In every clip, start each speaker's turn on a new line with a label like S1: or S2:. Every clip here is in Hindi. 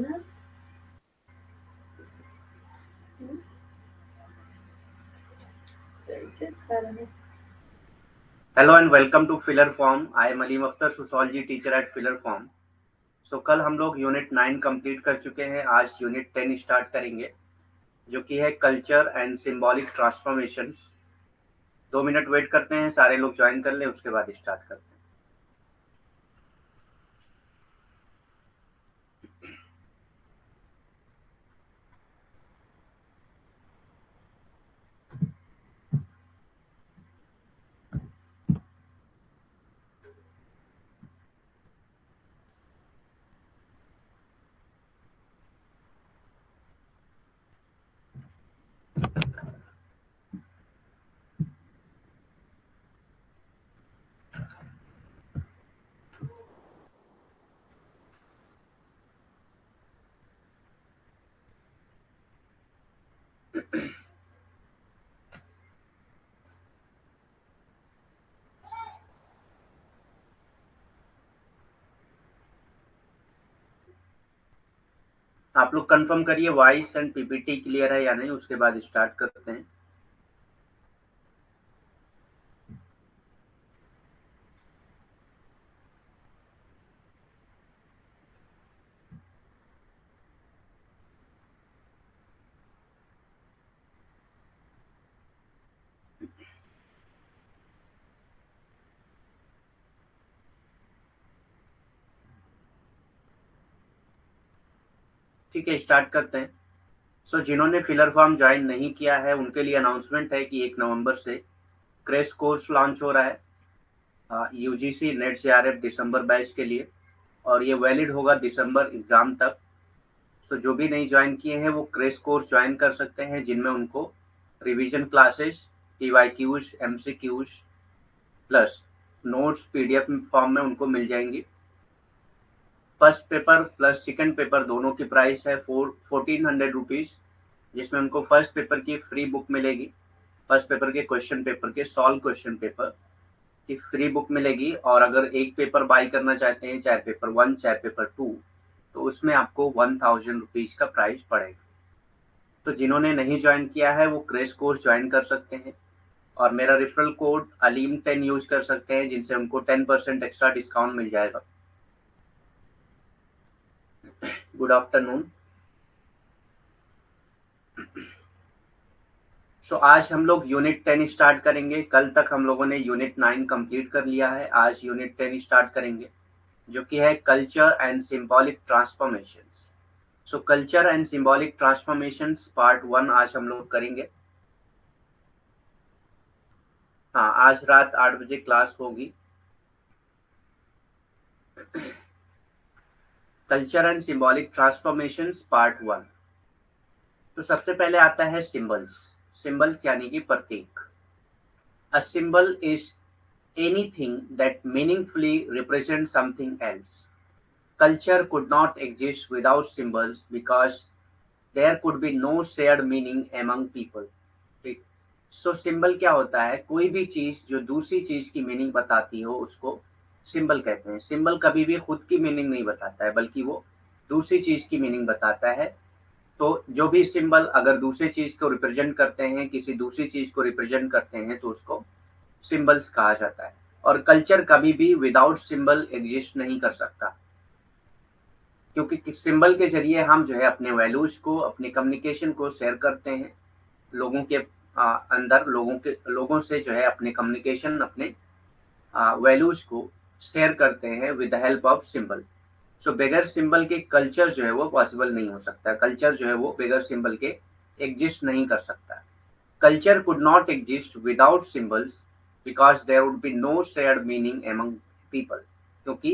S1: join us.
S2: Hello and welcome to filler form. I am Aleem Akhtar, sociology teacher at filler form. So कल हम लोग यूनिट 9 कंप्लीट कर चुके हैं। आज यूनिट 10 स्टार्ट करेंगे जो कि है culture and symbolic transformations. 2 minute wait करते हैं, सारे लोग ज्वाइन कर लें, उसके बाद स्टार्ट करते हैं। आप लोग कंफर्म करिए वॉइस एंड पीपीटी क्लियर है या नहीं, उसके बाद स्टार्ट करते हैं। ठीक है, स्टार्ट करते हैं। सो जिन्होंने फिलर फॉर्म ज्वाइन नहीं किया है उनके लिए अनाउंसमेंट है कि 1 नवंबर से क्रैश कोर्स लॉन्च हो रहा है यूजीसी नेट जेआरएफ दिसंबर बैच के लिए, और ये वैलिड होगा दिसंबर एग्जाम तक। सो जो भी नहीं ज्वाइन किए हैं वो क्रैश कोर्स ज्वाइन कर सकते हैं, जिनमें उनको revision classes, PYQs, MCQs plus notes PDF form में उनको मिल जाएंगी। First paper plus second paper दोनों की प्राइस है 1400 रुपीज, जिसमें उनको फर्स्ट पेपर की फ्री बुक मिलेगी। फर्स्ट पेपर के क्वेश्चन पेपर के सॉल्व क्वेश्चन पेपर की फ्री बुक मिलेगी, और अगर एक पेपर बाई करना चाहते हैं, चाहे पेपर 1 चाहे पेपर 2, तो उसमें आपको 1000 रुपीज का प्राइस पड़ेगा। तो जिन्होंने नहीं ज्वाइन किया है वो क्रैश कोर्स ज्वाइन कर सकते हैं, और मेरा रेफरल कोड अलीम10 यूज कर सकते हैं, जिनसे उनको 10% एक्स्ट्रा डिस्काउंट मिल जाएगा। Good afternoon. सो आज हम लोग यूनिट 10 स्टार्ट करेंगे। कल तक हम लोगों ने यूनिट 9 कंप्लीट कर लिया है। आज यूनिट 10 स्टार्ट करेंगे जो कि है culture and symbolic transformations. So culture and symbolic transformations part 1 आज हम लोग करेंगे। हाँ, आज रात 8 बजे क्लास होगी। Culture and symbolic transformations part 1। तो सबसे पहले आता है सिंबल्स। सिंबल्स यानी कि प्रतीक। A symbol is anything that meaningfully represents something else. Culture could not exist without symbols because there could be no shared meaning among people. ठीक। सो सिंबल क्या होता है? कोई भी चीज जो दूसरी चीज की मीनिंग बताती हो उसको सिंबल कहते हैं। सिंबल कभी भी खुद की मीनिंग नहीं बताता है, बल्कि वो दूसरी चीज की मीनिंग बताता है। तो जो भी सिंबल अगर दूसरी चीज को रिप्रेजेंट करते हैं, किसी दूसरी चीज को रिप्रेजेंट करते हैं, तो उसको सिंबल्स कहा जाता है। और कल्चर कभी भी विदाउट सिंबल एग्जिस्ट नहीं कर सकता, क्योंकि सिंबल के जरिए हम जो है अपने वैल्यूज को, अपने कम्युनिकेशन को शेयर करते हैं लोगों के अंदर, लोगों से जो है अपने कम्युनिकेशन, अपने वैल्यूज को शेयर करते हैं with the help of symbol. So बगैर सिंबल के कल्चर जो है वो पॉसिबल नहीं हो सकता। कल्चर जो है वो बगैर सिंबल के एग्जिस्ट नहीं कर सकता। Culture could not exist without symbols because there would be no shared meaning among people. क्योंकि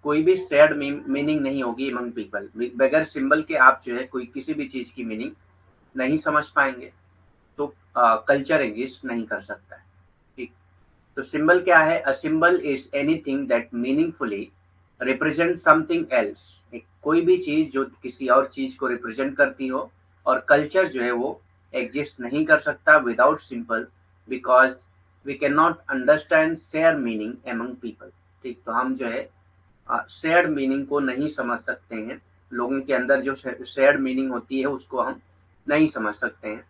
S2: कोई भी shared meaning नहीं होगी among people। बगैर सिंबल के आप जो है कोई किसी भी चीज की मीनिंग नहीं समझ पाएंगे, तो कल्चर एग्जिस्ट नहीं कर सकता है। ठीक। तो सिंबल क्या है? अ symbol is anything that meaningfully represent something else. कोई भी चीज जो किसी और चीज को रिप्रेजेंट करती हो। और कल्चर जो है वो एग्जिस्ट नहीं कर सकता without symbol, because we can not understand share meaning among people. ठीक। तो हम जो है शेयर मीनिंग को नहीं समझ सकते हैं लोगों के अंदर जो शेयर्ड मीनिंग होती है उसको हम नहीं समझ सकते हैं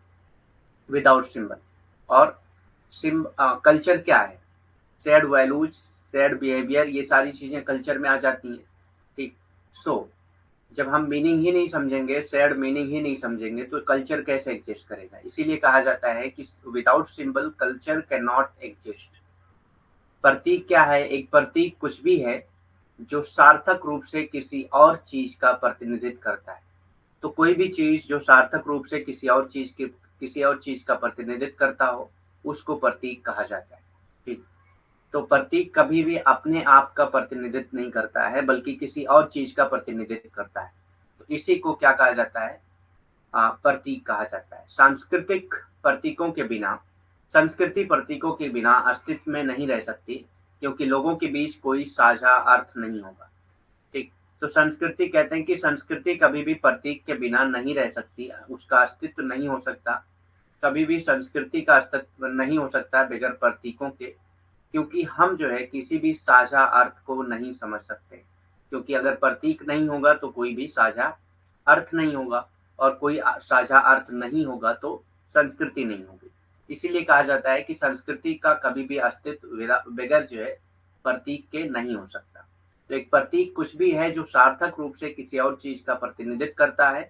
S2: विदाउट सिंबल। और कल्चर क्या है? शेयर्ड वैल्यूज, शेयर्ड बिहेवियर, ये सारी चीजें कल्चर में आ जाती हैं। ठीक। सो जब हम मीनिंग ही नहीं समझेंगे, शेयर्ड मीनिंग ही नहीं समझेंगे, तो कल्चर कैसे एग्जिस्ट करेगा? इसीलिए कहा जाता है कि without symbol culture can not exist. प्रतीक क्या है? एक प्रतीक कुछ भी है जो सार्थक रूप से किसी और चीज का प्रतिनिधित्व करता है। तो कोई भी चीज जो सार्थक रूप से किसी और चीज का प्रतिनिधित्व करता हो, उसको प्रतीक कहा जाता है। ठीक। तो प्रतीक कभी भी अपने आप का प्रतिनिधित्व नहीं करता है, बल्कि किसी और चीज का प्रतिनिधित्व करता है। तो इसी को क्या कहा जाता है? प्रतीक कहा जाता है। सांस्कृतिक प्रतीकों के बिना संस्कृति प्रतीकों के बिना अस्तित्व में नहीं रह सकती, क्योंकि लोगों के बीच कोई साझा अर्थ नहीं होगा। ठीक। तो संस्कृति कहते हैं कि संस्कृति कभी भी प्रतीक के बिना नहीं रह सकती, उसका अस्तित्व नहीं हो सकता। कभी भी संस्कृति का अस्तित्व नहीं हो सकता बगैर प्रतीकों के, क्योंकि हम जो है किसी भी साझा अर्थ को नहीं समझ सकते। क्योंकि अगर प्रतीक नहीं होगा तो कोई भी साझा अर्थ नहीं होगा, और कोई साझा अर्थ नहीं होगा तो संस्कृति नहीं होगी। इसीलिए कहा जाता है कि संस्कृति का कभी भी अस्तित्व बगैर जो है प्रतीक के नहीं हो सकता। तो एक प्रतीक कुछ भी है जो सार्थक रूप से किसी और चीज का प्रतिनिधित्व करता है।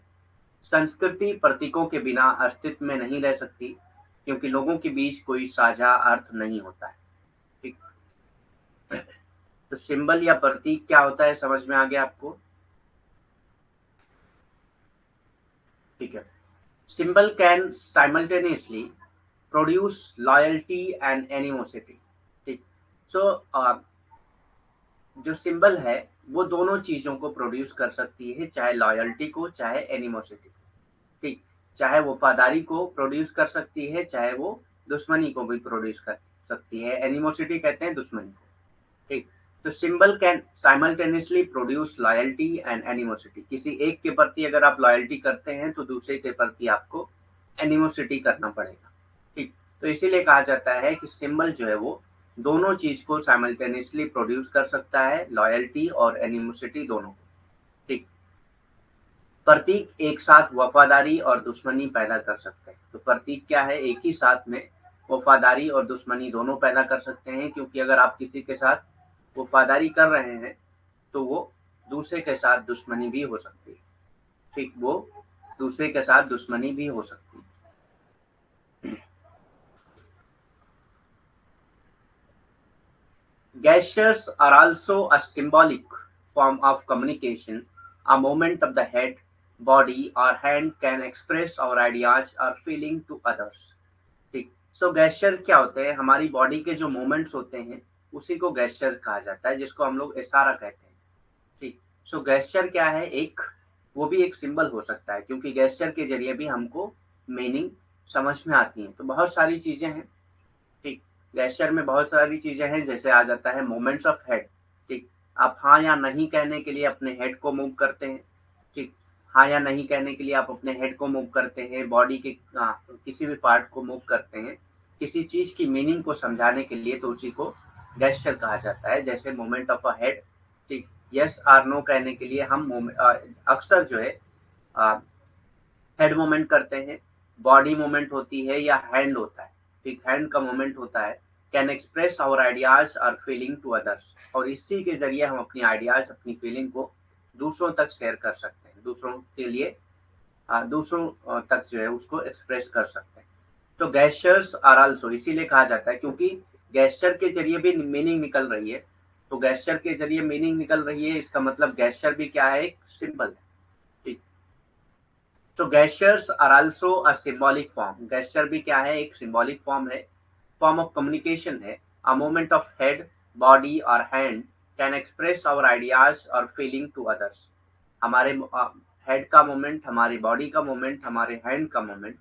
S2: संस्कृति प्रतीकों के बिना अस्तित्व में नहीं रह सकती, क्योंकि लोगों के बीच कोई साझा अर्थ नहीं होता है। ठीक। तो सिंबल या प्रतीक क्या होता है, समझ में आ गया आपको? ठीक है। Symbol can simultaneously produce loyalty and animosity. ठीक। सो जो सिंबल है वो दोनों चीजों को प्रोड्यूस कर सकती है, चाहे लॉयल्टी को चाहे एनिमोसिटी को। ठीक। चाहे वफादारी को प्रोड्यूस कर सकती है, चाहे वो दुश्मनी को भी प्रोड्यूस कर सकती है। एनिमोसिटी कहते हैं दुश्मनी को। ठीक। तो symbol can simultaneously produce loyalty and animosity. किसी एक के प्रति अगर आप लॉयल्टी करते हैं तो दूसरे के प्रति आपको एनिमोसिटी करना पड़ेगा। ठीक। तो इसीलिए कहा जाता है कि सिंबल जो है वो दोनों चीज को साइमल्टेनियसली प्रोड्यूस कर सकता है, लॉयल्टी और एनिमोसिटी दोनों को। ठीक। प्रतीक एक साथ वफादारी और दुश्मनी पैदा कर सकते हैं। तो प्रतीक क्या है? एक ही साथ में वफादारी और दुश्मनी दोनों पैदा कर सकते हैं, क्योंकि अगर आप किसी के साथ वफादारी कर रहे हैं तो वो दूसरे के साथ दुश्मनी भी हो सकती है। ठीक। वो दूसरे के साथ दुश्मनी भी हो सकती है। Gestures are also a symbolic form of communication. A movement of the head, body, or hand can express our ideas or feeling to others. ठीक। सो गेस्चर क्या होते हैं? हमारी बॉडी के जो मूवमेंट्स होते हैं उसी को गेस्चर कहा जाता है, जिसको हम लोग इशारा कहते हैं। ठीक। सो गेस्चर क्या है? वो भी एक सिंबल हो सकता है, क्योंकि गेस्चर के जरिए भी हमको मीनिंग समझ में आती है। तो बहुत सारी चीजें हैं। ठीक। गेस्चर में बहुत सारी चीजें हैं, जैसे आ जाता है मूवमेंट्स ऑफ हेड। ठीक। आप हाँ या नहीं कहने के लिए अपने हेड को मूव करते हैं। ठीक। हाँ या नहीं कहने के लिए आप अपने हेड को मूव करते हैं, बॉडी के किसी भी पार्ट को मूव करते हैं किसी चीज की मीनिंग को समझाने के लिए, तो उसी को गेस्चर कहा जाता है। जैसे मूवमेंट ऑफ अ हेड। ठीक। यस और नो कहने के लिए हम अक्सर जो है हेड मूवमेंट करते हैं। बॉडी मूवमेंट होती है या हैंड होता है। ठीक। हैंड का मूवमेंट होता है। कैन एक्सप्रेस आवर आइडियाज और फीलिंग टू अदर्स। और इसी के जरिए हम अपनी आइडियाज, अपनी फीलिंग को दूसरों तक शेयर कर सकते हैं, दूसरों के लिए दूसरों तक जो है उसको एक्सप्रेस कर सकते हैं। तो गैस्चर्स आर आल्सो इसीलिए कहा जाता है, क्योंकि गैस्चर के जरिए भी मीनिंग निकल रही है। तो गैस्चर के जरिए मीनिंग निकल रही है, इसका मतलब गैस्चर भी क्या है? एक सिंबल है। ठीक। तो gestures are also a symbolic form. gesture भी क्या है? एक symbolic form है, form of communication है। A movement of head, body or hand can express our ideas or feeling to others. हमारे हेड का मूवमेंट, हमारी बॉडी का मूवमेंट, हमारे हैंड का मूवमेंट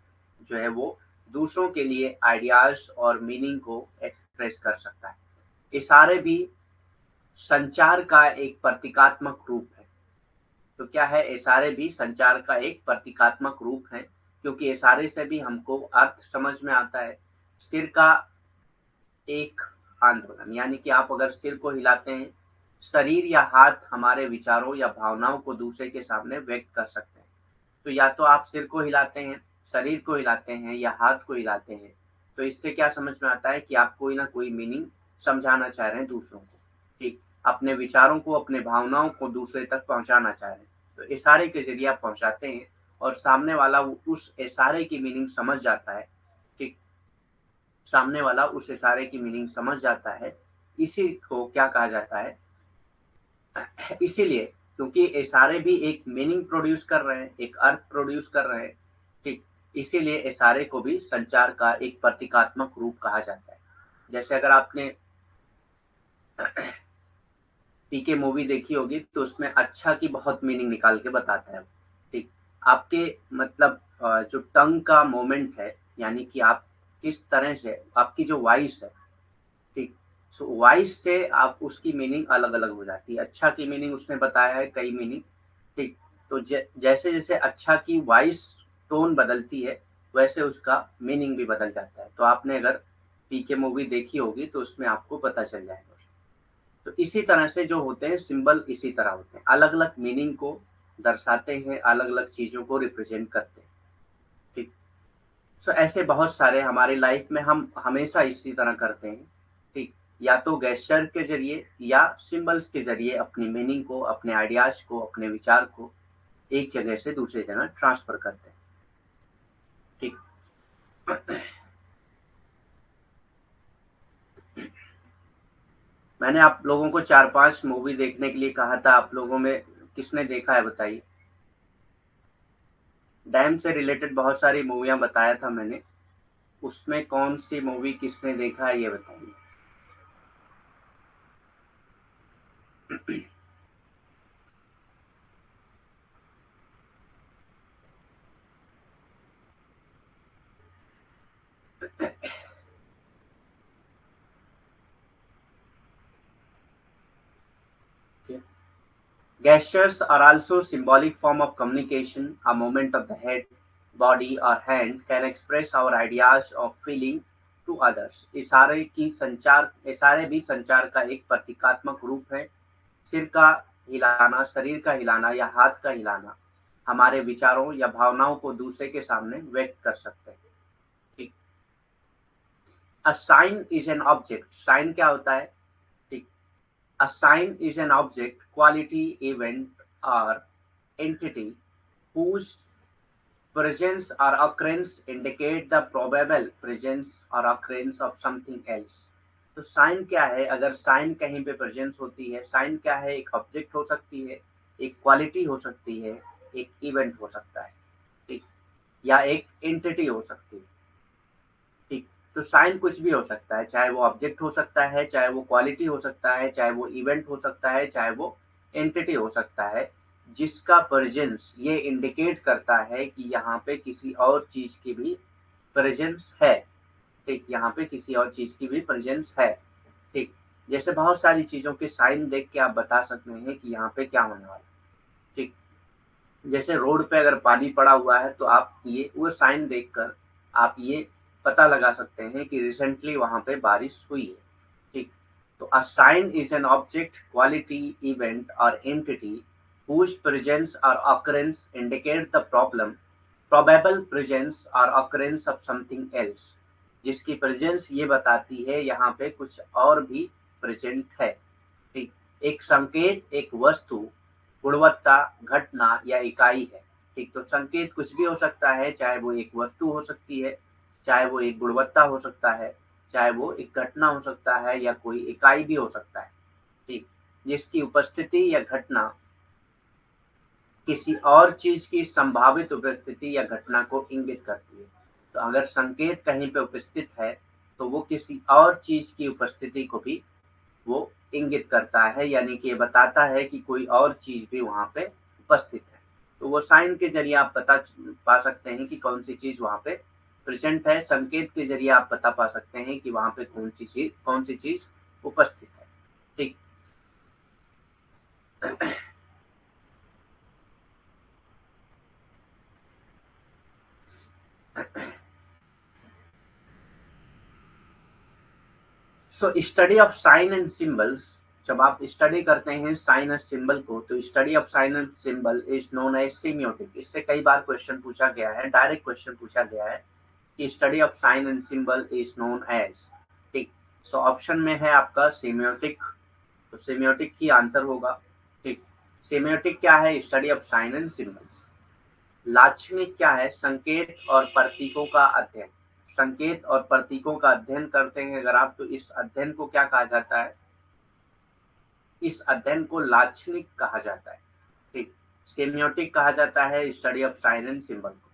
S2: जो है वो दूसरों के लिए आइडियाज और मीनिंग को एक्सप्रेस कर सकता है। इशारे भी संचार का एक प्रतीकात्मक रूप है। तो क्या है? इशारे भी संचार का एक प्रतीकात्मक रूप है, क्योंकि इशारे से भी हमको अर्थ समझ में आता है। सिर का एक आंदोलन, यानी कि आप अगर सिर को हिलाते हैं शरीर या हाथ हमारे विचारों या भावनाओं को दूसरे के सामने व्यक्त कर सकते हैं। तो या तो आप सिर को हिलाते हैं, शरीर को हिलाते हैं या हाथ को हिलाते हैं, तो इससे क्या समझ में आता है कि आप कोई ना कोई मीनिंग समझाना चाह रहे हैं दूसरों को, ठीक, अपने विचारों को, अपने भावनाओं को दूसरे तक पहुंचाना चाह रहे हैं। तो इशारे के जरिए आप पहुंचाते हैं और सामने वाला उस इशारे की मीनिंग समझ जाता है, ठीक, सामने वाला उस इशारे की मीनिंग समझ जाता है। इसी को क्या कहा जाता है, इसीलिए क्योंकि इशारे भी एक मीनिंग प्रोड्यूस कर रहे हैं, एक अर्थ प्रोड्यूस कर रहे हैं, ठीक, इसीलिए इशारे को भी संचार का एक प्रतीकात्मक रूप कहा जाता है। जैसे अगर आपने पीके मूवी देखी होगी तो उसमें अच्छा की बहुत मीनिंग निकाल के बताता है, ठीक, आपके मतलब जो टंग का मोमेंट है, यानी कि आप किस तरह से आपकी जो वॉइस है, ठीक, सो वॉइस से आप उसकी मीनिंग अलग अलग हो जाती है। अच्छा की मीनिंग उसने बताया है कई मीनिंग, ठीक, तो जैसे जैसे अच्छा की वॉइस टोन बदलती है वैसे उसका मीनिंग भी बदल जाता है। तो आपने अगर पीके मूवी देखी होगी तो उसमें आपको पता चल जाएगा। तो इसी तरह से जो होते हैं सिंबल, इसी तरह होते हैं, अलग अलग मीनिंग को दर्शाते हैं, अलग अलग चीजों को रिप्रेजेंट करते हैं, ठीक। सो ऐसे बहुत सारे हमारी लाइफ में हम हमेशा इसी तरह करते हैं, ठीक, या तो गेस्चर के जरिए या सिंबल्स के जरिए अपनी मीनिंग को, अपने आइडियाज को, अपने विचार को एक जगह से दूसरी जगह ट्रांसफर करते हैं, ठीक। मैंने आप लोगों को 4-5 मूवी देखने के लिए कहा था, आप लोगों में किसने देखा है बताइए। डैम से रिलेटेड बहुत सारी मूवियाँ बताया था मैंने, उसमें कौन-सी मूवी किसने देखा है ये बताइए? Gestures are also symbolic form of communication. A movement of the head, body or hand can express our ideas or feeling to others. इशारे भी संचार का एक प्रतीकात्मक रूप है। सिर का हिलाना, शरीर का हिलाना या हाथ का हिलाना हमारे विचारों या भावनाओं को दूसरे के सामने व्यक्त कर सकते हैं, ठीक। A sign is an object, sign क्या होता है, ठीक। A sign is an object, quality, event, or entity whose presence or occurrence indicate the probable presence or occurrence of something else. तो साइन क्या है, अगर साइन कहीं पे प्रेजेंस होती है, साइन क्या है, एक ऑब्जेक्ट हो सकती है, एक क्वालिटी हो सकती है, एक इवेंट हो सकता है, ठीक, या एक एंटिटी हो सकती है, ठीक। तो साइन कुछ भी हो सकता है, चाहे वो ऑब्जेक्ट हो सकता है, चाहे वो क्वालिटी हो सकता है, चाहे वो इवेंट हो सकता है, चाहे वो एंटिटी हो सकता है, जिसका प्रेजेंस ये इंडिकेट करता है कि यहाँ पे किसी और चीज की भी प्रेजेंस है, ठीक, यहाँ पे किसी और चीज की भी प्रेजेंस है, ठीक। जैसे बहुत सारी चीजों के साइन देख के आप बता सकते हैं कि यहाँ पे क्या होने वाला है, ठीक। जैसे रोड पे अगर पानी पड़ा हुआ है तो आप ये वो साइन देखकर आप ये पता लगा सकते हैं कि रिसेंटली वहां पे बारिश हुई है, ठीक। तो a sign is an object, quality, event और entity whose presence or occurrence indicate the probable presence or occurrence of something else, जिसकी प्रेजेंस ये बताती है यहाँ पे कुछ और भी प्रेजेंट है, ठीक। एक संकेत एक वस्तु, गुणवत्ता, घटना या इकाई है, ठीक। तो संकेत कुछ भी हो सकता है, चाहे वो एक वस्तु हो सकती है, चाहे वो एक गुणवत्ता हो सकता है, चाहे वो एक घटना हो सकता है या कोई इकाई भी हो सकता है, ठीक, जिसकी उपस्थिति या घटना किसी और चीज की संभावित उपस्थिति या घटना को इंगित करती है। तो अगर संकेत कहीं पे उपस्थित है तो वो किसी और चीज की उपस्थिति को भी वो इंगित करता है, यानी कि ये बताता है कि कोई और चीज भी वहां पे उपस्थित है। तो वो साइन के जरिए आप बता पा सकते हैं कि कौन सी चीज वहां पे प्रेजेंट है, संकेत के जरिए आप बता पा सकते हैं कि वहां पे कौन सी चीज उपस्थित है, ठीक। So study of sign and symbols जब आप स्टडी करते हैं साइन एंड सिंबल को, तो study of sign and symbol is known as semiotic. इससे कई बार क्वेश्चन पूछा गया है, डायरेक्ट क्वेश्चन पूछा गया है कि study of sign and symbol is known as. ठीक, सो ऑप्शन में है आपका सेमियोटिक, तो सेमियोटिक ही आंसर होगा। ठीक, सेमियोटिक क्या है? Study of sign and symbols. लाक्षणिक क्या है? संकेत और प्रतीकों का अध्ययन। संकेत और प्रतीकों का अध्ययन करते हैं अगर आप, तो इस अध्ययन को क्या कहा जाता है? इस अध्ययन को लाक्षणिक कहा जाता है। ठीक, सेमियोटिक कहा जाता है study of sign and symbol को।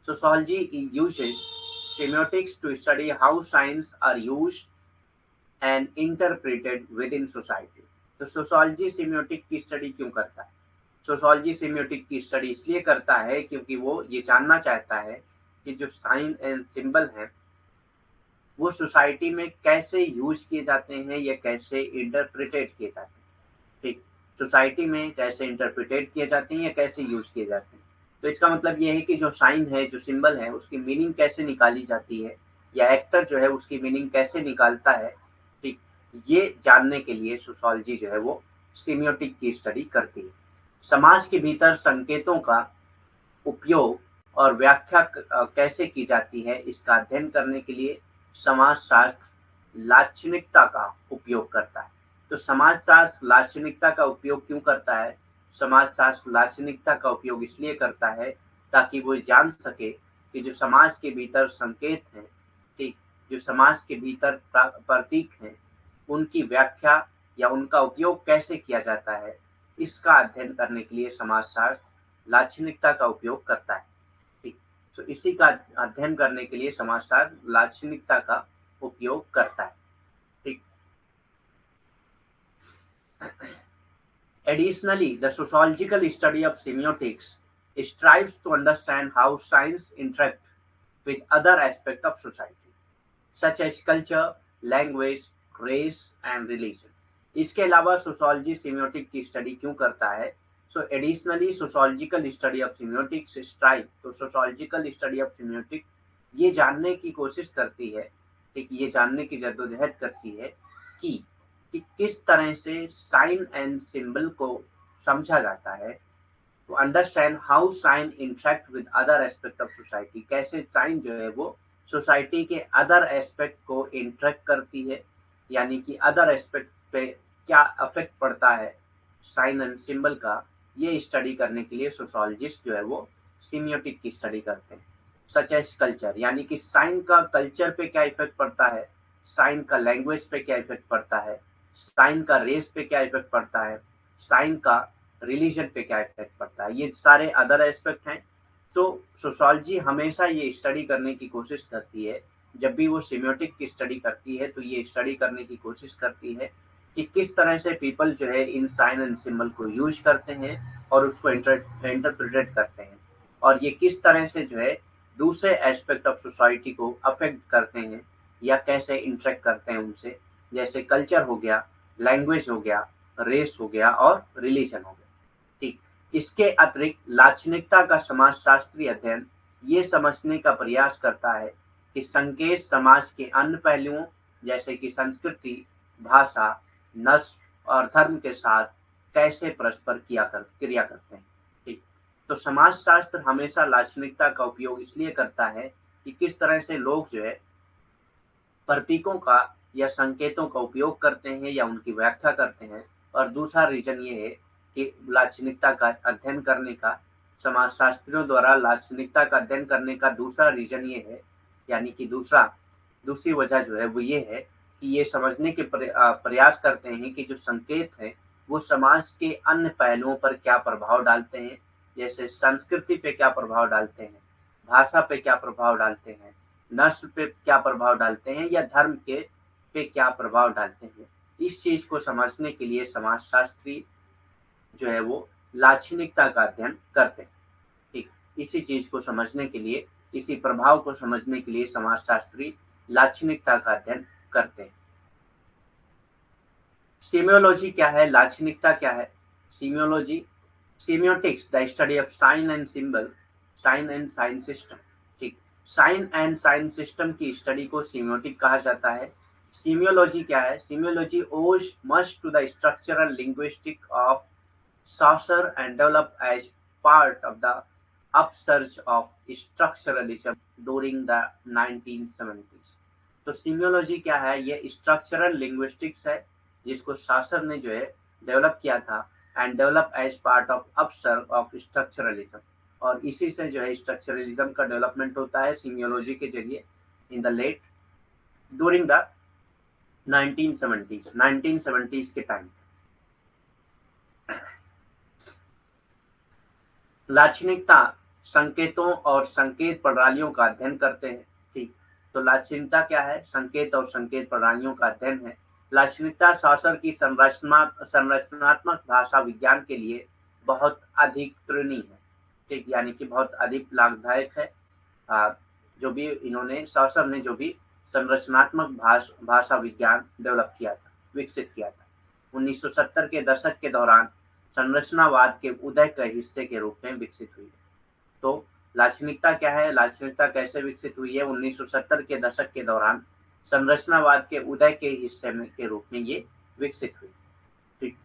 S2: Sociology uses semiotics to study how signs are used and interpreted within society. तो सोशियोलॉजी सेमियोटिक की स्टडी क्यों करता है? सोशियोलॉजी सेमियोटिक की स्टडी इसलिए करता है क्योंकि वो ये जानना चाहता है कि जो साइन एंड सिंबल हैं वो सोसाइटी में कैसे यूज किए जाते हैं या कैसे इंटरप्रिटेट किए जाते हैं। ठीक, सोसाइटी में कैसे इंटरप्रिटेट किए जाते हैं या कैसे यूज किए जाते हैं। तो इसका मतलब ये है कि जो साइन है, जो सिंबल है, उसकी मीनिंग कैसे निकाली जाती है या एक्टर जो है उसकी मीनिंग कैसे निकालता है। ठीक, ये जानने के लिए सोशियोलॉजी जो है वो सेमियोटिक की स्टडी करती है। समाज के भीतर संकेतों का उपयोग और व्याख्या कैसे की जाती है, इसका अध्ययन करने के लिए समाजशास्त्र लाक्षणिकता का उपयोग करता है। तो समाजशास्त्र लाक्षणिकता का उपयोग क्यों करता है? समाजशास्त्र लाक्षणिकता का उपयोग इसलिए करता है ताकि वो जान सके कि जो समाज के भीतर संकेत हैं, ठीक, जो समाज के भीतर प्रतीक हैं, उनकी व्याख्या या उनका उपयोग कैसे किया जाता है, इसका अध्ययन करने के लिए समाजशास्त्र लाक्षणिकता का उपयोग करता है। ठीक, तो इसी का अध्ययन करने के लिए समाजशास्त्र लाक्षणिकता का उपयोग करता है। ठीक, additionally, the sociological study of semiotics strives to understand how science interact with other aspects of society, such as culture, language, race and religion. इसके अलावा सोशियोलॉजी सेमियोटिक की स्टडी क्यों करता है? So additionally sociological study of semiotics strive, तो सोशियोलॉजिकल स्टडी ऑफ सेमियोटिक ये जानने की कोशिश करती है, ठीक, ये जानने की जद्दोजहद करती है कि किस तरह से साइन एंड सिंबल को समझा जाता है। To understand how sign interact with other aspect of society, कैसे साइन जो है वो सोसाइटी के अदर एस्पेक्ट को इंटरेक्ट करती है, यानी कि अदर एस्पेक्ट पे क्या अफेक्ट पड़ता है साइन एंड सिंबल का, ये स्टडी करने के लिए सोशियोलॉजिस्ट जो है वो सीमियोटिक की स्टडी करते हैं। सच एज कल्चर, यानी कि साइन का कल्चर पे क्या इफेक्ट पड़ता है, साइन का लैंग्वेज पे क्या इफेक्ट पड़ता है, साइन का रेस पे क्या इफेक्ट पड़ता है, साइन का रिलीजन पे क्या इफेक्ट पड़ता है, ये सारे अदर एस्पेक्ट हैं। तो सोशियोलॉजी हमेशा ये स्टडी करने की कोशिश करती है, जब भी वो सेमियोटिक की स्टडी करती है तो ये स्टडी करने की कोशिश करती है कि किस तरह से पीपल जो है इन साइन एंड सिंबल को यूज करते हैं और उसको इंटरप्रिटेट करते हैं, और ये किस तरह से जो है दूसरे एस्पेक्ट ऑफ सोसाइटी को अफेक्ट करते हैं या कैसे इंटरेक्ट करते हैं उनसे, जैसे कल्चर हो गया, लैंग्वेज हो गया, रेस हो गया और रिलीजन हो गया। ठीक, इसके अतिरिक्त लाक्षणिकता का समाजशास्त्रीय अध्ययन ये समझने का प्रयास करता है कि संकेत समाज के अन्य पहलुओं जैसे कि संस्कृति, भाषा, नस्ल और धर्म के साथ कैसे परस्पर क्रिया करते हैं। ठीक, तो समाजशास्त्र हमेशा लाक्षणिकता का उपयोग इसलिए करता है कि किस तरह से लोग जो है प्रतीकों का या संकेतों का उपयोग करते हैं या उनकी व्याख्या करते हैं। और दूसरा रीजन ये है कि लाक्षणिकता का अध्ययन करने का, समाजशास्त्रियों द्वारा लाक्षणिकता का अध्ययन करने का दूसरा रीजन ये है, यानी कि दूसरी वजह जो है वो ये है कि ये समझने के प्रयास करते हैं कि जो संकेत हैं वो समाज के अन्य पहलुओं पर क्या प्रभाव डालते हैं, जैसे संस्कृति पे क्या प्रभाव डालते हैं, भाषा पे क्या प्रभाव डालते हैं, नस्ल पे क्या प्रभाव डालते हैं या धर्म के पे क्या प्रभाव डालते हैं। इस चीज को समझने के लिए समाजशास्त्री जो है वो लाक्षणिकता का अध्ययन करते हैं। ठीक, इसी चीज को समझने के लिए, इसी प्रभाव को समझने के लिए समाजशास्त्री लाक्षणिकता का अध्ययन करते हैं। सेमियोलॉजी क्या है, लाक्षणिकता क्या है? Semiology, semiotics the study of sign and symbol, sign and sign system. ठीक, साइन एंड साइन सिस्टम की स्टडी को सेमियोटिक कहा जाता है। सीमियोलॉजी क्या है? Semiology owes much to the structural linguistic of Saussure and developed as part of the upsurge of structuralism during the 1970s. तो सीमियोलॉजी क्या है? ये स्ट्रक्चरल लिंग्विस्टिक्स है जिसको सासर ने जो है डेवलप किया था and develop as part of अपसर्व ऑफ स्ट्रक्चरलिज्म, और इसी से जो है स्ट्रक्चरलिज्म का डेवलपमेंट होता है सीमियोलॉजी के जरिए in the late during the 1970s के टाइम। लाक्षणिकता संकेतों और संकेत प्रणालियों का अध्ययन करते हैं। ठीक, तो लाक्षणिकता क्या है? संकेत और संकेत प्रणालियों का अध्ययन है। लाक्षणिकता शास्त्र की संरचनात्मक भाषा विज्ञान के लिए बहुत अधिक त्रिणी है। ठीक, यानी कि बहुत अधिक लाभदायक है। जो भी इन्होंने शास्त्र ने जो भी संरचनात्मक भाषा विज्ञान डेवलप किया था, विकसित किया था, 1970 के दशक के दौरान संरचनावाद के उदय के हिस्से के रूप में विकसित हुई है। तो लाक्षणिकता क्या है? लाक्षणिकता कैसे विकसित हुई है? 1970 के दशक के दौरान संरचनावाद के उदय के हिस्से में के रूप में ये विकसित हुई। ठीक,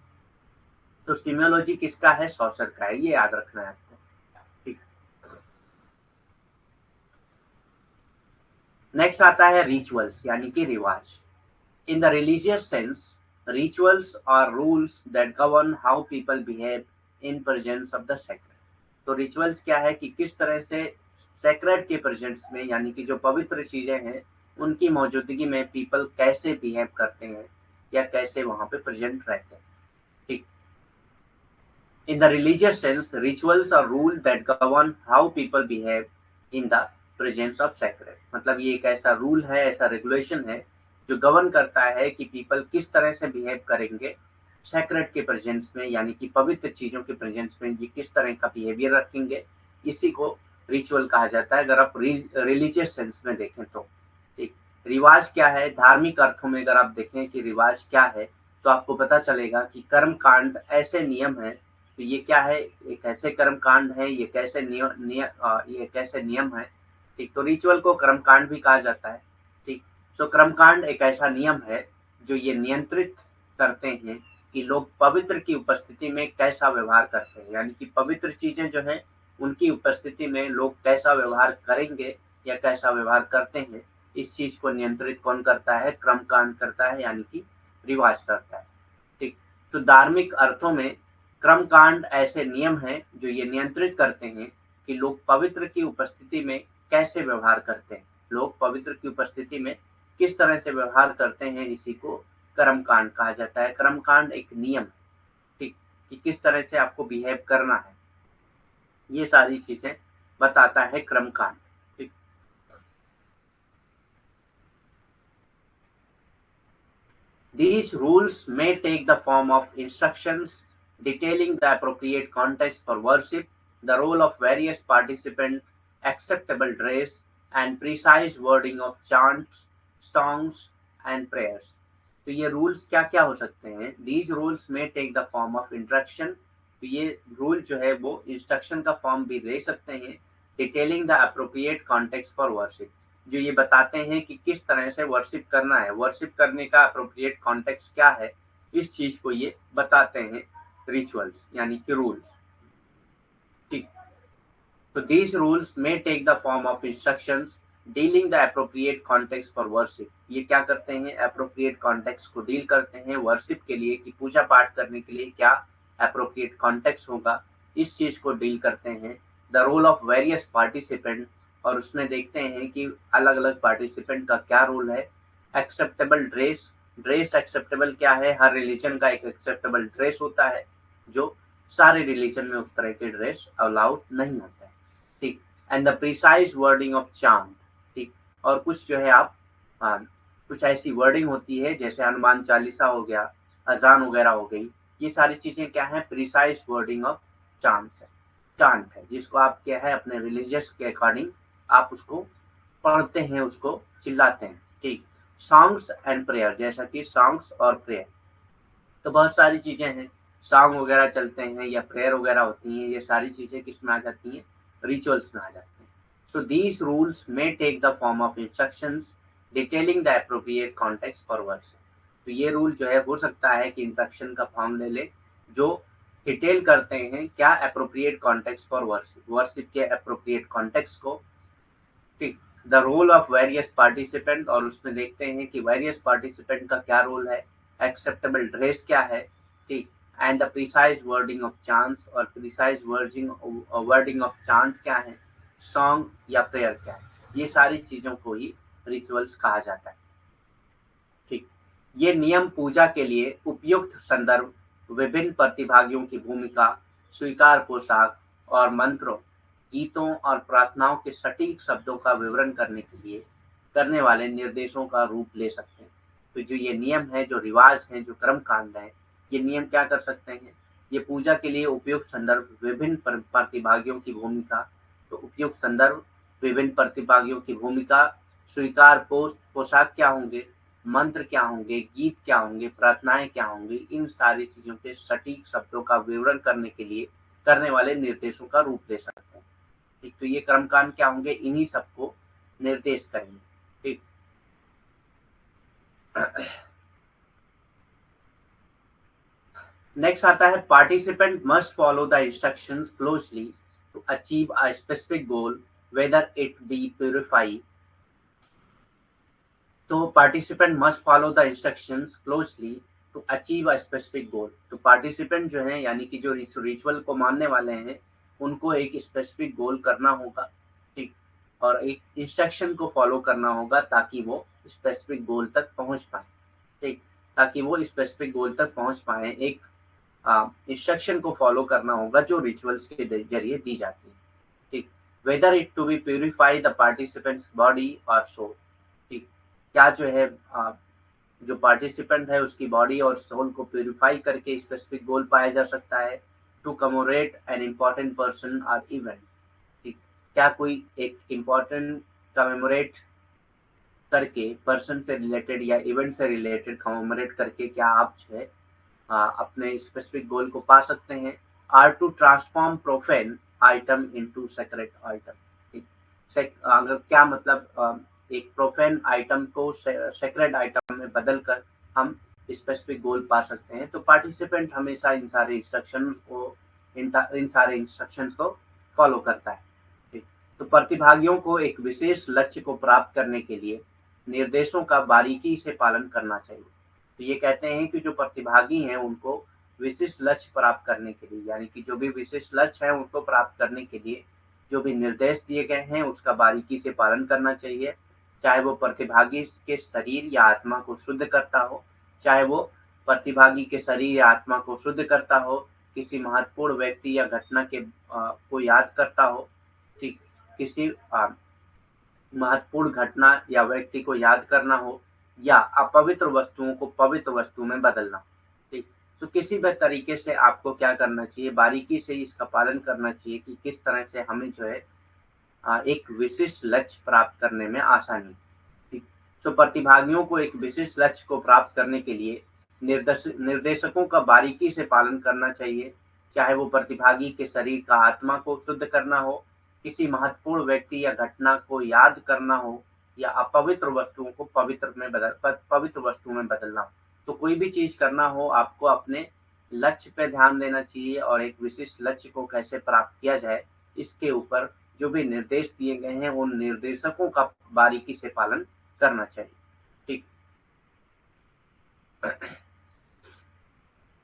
S2: तो सीमियोलॉजी किसका है? सॉसर का है, ये याद रखना है आपको। ठीक, नेक्स्ट आता है रिचुअल्स यानी कि रिवाज। इन the religious sense, rituals are rules that govern how people behave in presence of the sacred। तो रिचुअल्स क्या है कि किस तरह से सैक्रेड के प्रेजेंस में, यानी कि जो पवित्र चीजें हैं उनकी मौजूदगी में पीपल कैसे बिहेव करते हैं या कैसे वहां पे प्रेजेंट रहते हैं। ठीक, in the religious sense rituals are rule that govern how people behave in the presence of sacred. मतलब ये एक ऐसा रूल है, ऐसा रेगुलेशन है जो गवर्न करता है कि पीपल किस तरह से बिहेव करेंगे सैक्रेड के प्रेजेंस में, यानी कि पवित्र चीजों के प्रेजेंस में ये किस तरह का बिहेवियर रखेंगे। इसी को रिचुअल कहा जाता है अगर आप रिलीजियस सेंस में देखें तो। ठीक, रिवाज क्या है? धार्मिक अर्थों में अगर आप देखें कि रिवाज क्या है तो आपको पता चलेगा कि कर्म कांड ऐसे नियम है। तो ये क्या है? एक ऐसे कर्म कांड है, ये कैसे ये कैसे नियम है। ठीक, तो रिचुअल को कर्म कांड भी कहा जाता है। ठीक, तो कर्मकांड एक ऐसा नियम है जो ये नियंत्रित करते हैं कि लोग पवित्र की उपस्थिति में कैसा व्यवहार करते हैं, यानी कि पवित्र चीजें जो हैं उनकी उपस्थिति में लोग कैसा व्यवहार करेंगे या कैसा व्यवहार करते हैं। इस चीज को नियंत्रित कौन करता है? क्रमकांड करता है, यानी कि रिवाज करता है। ठीक, तो धार्मिक अर्थों में क्रमकांड ऐसे नियम हैं जो ये नियंत्रित करते हैं कि लोग पवित्र की उपस्थिति में कैसे व्यवहार करते हैं, लोग पवित्र की उपस्थिति में किस तरह से व्यवहार करते हैं। इसी को कर्मकांड कहा जाता है। कर्मकांड एक नियम है, ठीक, कि किस तरह से आपको बिहेव करना है, ये सारी चीजें बताता है कर्मकांड। ठीक, these rules may take the form of instructions detailing the appropriate context for worship, the role of various participants, acceptable dress, and precise wording of chants, songs, and prayers। तो ये रूल्स क्या क्या हो सकते हैं? These rules may take the form of instruction। तो ये रूल जो है वो इंस्ट्रक्शन का फॉर्म भी ले सकते हैं। Detailing the appropriate context for worship, जो ये बताते हैं कि किस तरह से वर्शिप करना है, वर्शिप करने का अप्रोप्रिएट कॉन्टेक्स्ट क्या है, इस चीज को ये बताते हैं रिचुअल्स यानी कि रूल्स। ठीक, तो these rules may take the form of instructions dealing the appropriate context for worship. ये क्या करते हैं? अप्रोप्रिएट कॉन्टेक्स्ट को डील करते हैं वर्शिप के लिए, कि पूजा पाठ करने के लिए क्या अप्रोप्रिएट कॉन्टेक्स्ट होगा, इस चीज को डील करते हैं। The role of various participant, और उसमें देखते हैं कि अलग अलग पार्टिसिपेंट का क्या रोल है। एक्सेप्टेबल ड्रेस, ड्रेस एक्सेप्टेबल क्या है? हर रिलीजन का एक एक्सेप्टेबल ड्रेस होता है जो सारे रिलीजन में उस तरह के ड्रेस अलाउड नहीं होता है। ठीक, and the precise wording of chant. ठीक, और कुछ जो है आप कुछ ऐसी वर्डिंग होती है जैसे हनुमान चालीसा हो गया, अजान वगैरह हो गई, ये सारी चीजें क्या है? प्रिसाइज वर्डिंग ऑफ चांट्स है, चांट है, जिसको आप क्या है अपने रिलीजियस के अकॉर्डिंग आप उसको पढ़ते हैं, उसको चिल्लाते हैं। ठीक, सॉन्ग्स एंड प्रेयर, जैसा कि सॉन्ग्स और प्रेयर, तो बहुत सारी चीजें हैं, सॉन्ग वगैरह चलते हैं या प्रेयर वगैरह होती हैं, ये सारी चीजें किस में आ जाती हैं? रिचुअल्स में आ जाती हैं। So these rules may take the form of instructions detailing the appropriate context for worship. तो ये रूल जो है हो सकता है कि इंस्ट्रक्शन का फॉर्म ले ले जो डिटेल करते हैं क्या appropriate context for worship, worship के एप्रोप्रिएट कॉन्टेक्स्ट को, ठीक, the role of various participant, और उसमें देखते हैं कि वेरियस पार्टिसिपेंट का क्या रोल है, एक्सेप्टेबल ड्रेस क्या है, ठीक, and the precise wording of chants, और प्रिसाइज वर्डिंग ऑफ चांट क्या है, सॉन्ग या प्रेयर क्या है, ये सारी चीजों को ही रिचुअल्स कहा जाता है। ठीक, ये नियम पूजा के लिए उपयुक्त संदर्भ, विभिन्न प्रतिभागियों की भूमिका, स्वीकार पोशाक और मंत्रों, गीतों और प्रार्थनाओं के सटीक शब्दों का विवरण करने के लिए करने वाले निर्देशों का रूप ले सकते हैं। तो जो ये नियम है, जो रिवाज है, जो कर्म कांड है, ये नियम क्या कर सकते हैं, ये पूजा के लिए उपयुक्त संदर्भ, विभिन्न प्रतिभागियों की भूमिका, तो उपयुक्त संदर्भ, विभिन्न प्रतिभागियों की भूमिका, स्वीकार पोशाक क्या होंगे, मंत्र क्या होंगे, गीत क्या होंगे, प्रार्थनाएं क्या होंगी, इन सारी चीजों के सटीक शब्दों का विवरण करने के लिए करने वाले निर्देशों का रूप ले सकते हैं। ठीक, तो ये कर्मकांड क्या होंगे, इन्हीं सबको निर्देश करेंगे। ठीक, नेक्स्ट आता है participant must follow the instructions closely to achieve a specific goal whether it be purify. तो participant must follow the instructions closely to achieve a specific goal. तो पार्टिसिपेंट जो है यानी कि जो रिचुअल को मानने वाले हैं उनको एक स्पेसिफिक गोल करना होगा, ठीक, और एक इंस्ट्रक्शन को फॉलो करना होगा ताकि वो स्पेसिफिक गोल तक पहुंच पाए, ठीक, ताकि वो स्पेसिफिक गोल तक पहुंच पाए एक इंस्ट्रक्शन को फॉलो करना होगा जो रिचुअल्स के जरिए दी जाती है। ठीक, whether it to be purify the participants body और सोल। ठीक, क्या जो है जो पार्टिसिपेंट है उसकी बॉडी और सोल को प्यूरिफाई करके स्पेसिफिक गोल पाया जा सकता है। To commemorate an important person और इवेंट। ठीक, क्या कोई एक इम्पॉर्टेंट कमेमोरेट करके पर्सन से रिलेटेड या इवेंट से रिलेटेड कमेमोरेट करके क्या आप जो है अपने स्पेसिफिक गोल को पा सकते हैं। Or to transform profane item into sacred item. ठीक, अगर क्या मतलब एक प्रोफेन आइटम को सेक्रेट आइटम में बदलकर हम स्पेसिफिक गोल पा सकते हैं। तो पार्टिसिपेंट हमेशा इन सारे इंस्ट्रक्शंस को इन सारे इंस्ट्रक्शंस को फॉलो करता है। ठीक, तो प्रतिभागियों को एक विशेष लक्ष्य को प्राप्त करने के लिए निर्देशों का बारीकी से पालन करना चाहिए। तो ये कहते हैं कि जो प्रतिभागी हैं उनको विशिष्ट लक्ष्य प्राप्त करने के लिए यानी कि जो भी विशिष्ट लक्ष्य है उनको प्राप्त करने के लिए जो भी निर्देश दिए गए हैं उसका बारीकी से पालन करना चाहिए, चाहे वो प्रतिभागी के शरीर या आत्मा को शुद्ध करता हो, चाहे वो प्रतिभागी के शरीर या आत्मा को शुद्ध करता हो, किसी महत्वपूर्ण व्यक्ति या घटना के को याद करता हो, ठीक, किसी महत्वपूर्ण घटना या व्यक्ति को याद करना हो, या अपवित्र वस्तुओं को पवित्र वस्तु में बदलना। ठीक, तो किसी भी तरीके से आपको क्या करना चाहिए, बारीकी से इसका पालन करना चाहिए कि किस तरह से हमें जो है एक विशिष्ट लक्ष्य प्राप्त करने में आसानी। ठीक, तो प्रतिभागियों को एक विशिष्ट लक्ष्य को प्राप्त करने के लिए निर्देशकों का बारीकी से पालन करना चाहिए, चाहे वो प्रतिभागी के शरीर का आत्मा को शुद्ध करना हो, किसी महत्वपूर्ण व्यक्ति या घटना को याद करना हो, या अपवित्र वस्तुओं को पवित्र वस्तु में बदलना हो। तो कोई भी चीज करना हो आपको अपने लक्ष्य पे ध्यान देना चाहिए और एक विशिष्ट लक्ष्य को कैसे प्राप्त किया जाए इसके ऊपर जो भी निर्देश दिए गए हैं उन निर्देशकों का बारीकी से पालन करना चाहिए। ठीक,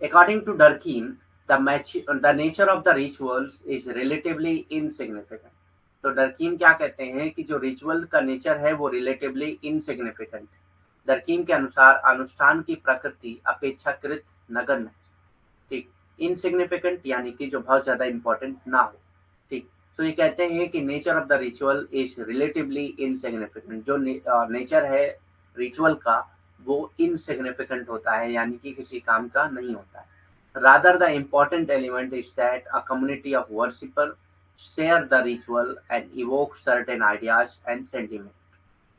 S2: according to Durkheim, the nature of the rituals is relatively insignificant। तो डरकीम क्या कहते हैं कि जो रिचुअल का नेचर है वो रिलेटिवली इनसिग्निफिकेंट। डरकीम के अनुसार अनुष्ठान की प्रकृति अपेक्षाकृत नगण्य। ठीक, इनसिग्निफिकेंट यानी कि जो बहुत ज्यादा इंपॉर्टेंट ना हो। ठीक, तो ये कहते हैं कि nature of the ritual is relatively insignificant. जो नेचर है रिचुअल का वो इनसिग्निफिकेंट होता है यानी कि किसी काम का नहीं होता है। Rather the important element is that a community of worshipper share the ritual and evoke certain ideas and sentiment.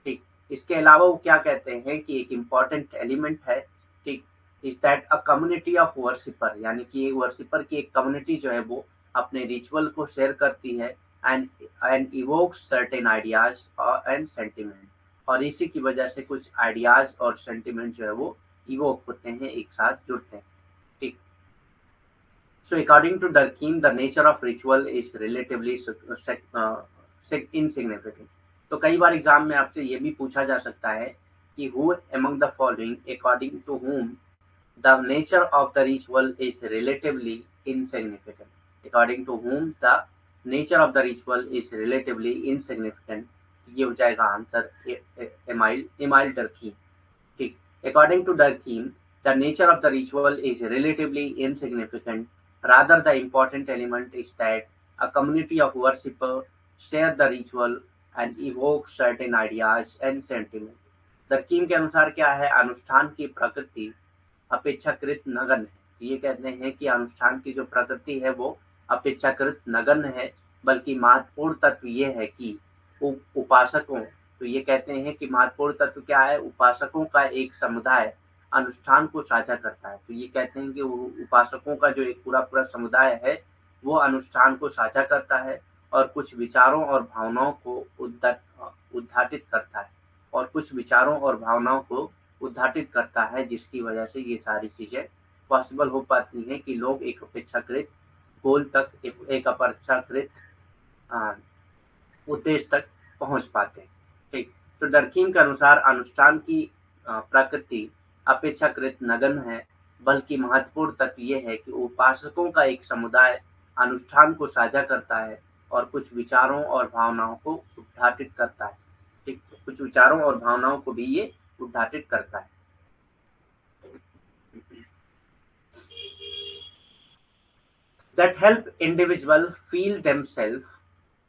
S2: ठीक, इसके अलावा वो क्या कहते हैं कि एक इम्पॉर्टेंट एलिमेंट है, ठीक, is that a community of worshipper यानी कि वर्शिपर की एक कम्युनिटी जो है वो अपने रिचुअल को शेयर करती है and evokes certain ideas and sentiment, और इसी की वजह से कुछ आइडियाज और सेंटिमेंट जो है वो इवोक होते हैं, एक साथ जुड़ते हैं। ठीक। So according to Durkheim the nature of ritual is relatively insignificant. तो कई बार एग्जाम में आपसे ये भी पूछा जा सकता है कि who among the following according to whom the nature of the ritual is relatively insignificant. According to whom the nature of the ritual is relatively insignificant. ये हो जाएगा आंसर एमाइल डर्कीम। ठीक। According to Durkheim, the nature of the ritual is relatively insignificant. Rather, the important element is that a community of worshippers share the ritual and evoke certain ideas and sentiments. दरकीम के अनुसार क्या है, अनुष्ठान की प्रकृति अपेक्षाकृत नगण्य है। ये कहते हैं कि अनुष्ठान की जो प्रकृति है वो अपेक्षाकृत नगण्य है, बल्कि महत्वपूर्ण तत्व ये है कि उपासकों, तो ये कहते हैं कि महत्वपूर्ण तत्व क्या है, उपासकों का एक समुदाय अनुष्ठान को साझा करता है। तो ये कहते हैं कि उपासकों का जो एक पूरा समुदाय है वो अनुष्ठान को साझा करता है और कुछ विचारों और भावनाओं को उद्घाटित करता है, और कुछ विचारों और भावनाओं को उद्घाटित करता है, जिसकी वजह से ये सारी चीजें पॉसिबल हो पाती हैं कि लोग एक अपेक्षाकृत गोल तक, एक अपेक्षाकृत उद्देश्य तक पहुंच पाते हैं। ठीक। तो डर्कीम के अनुसार अनुष्ठान की प्रकृति अपेक्षाकृत नगण्य है, बल्कि महत्वपूर्ण तत्व ये है कि उपासकों का एक समुदाय अनुष्ठान को साझा करता है और कुछ विचारों और भावनाओं को उद्घाटित करता है। ठीक। तो कुछ विचारों और भावनाओं को भी ये उद्घाटित करता है। That help individual feel themselves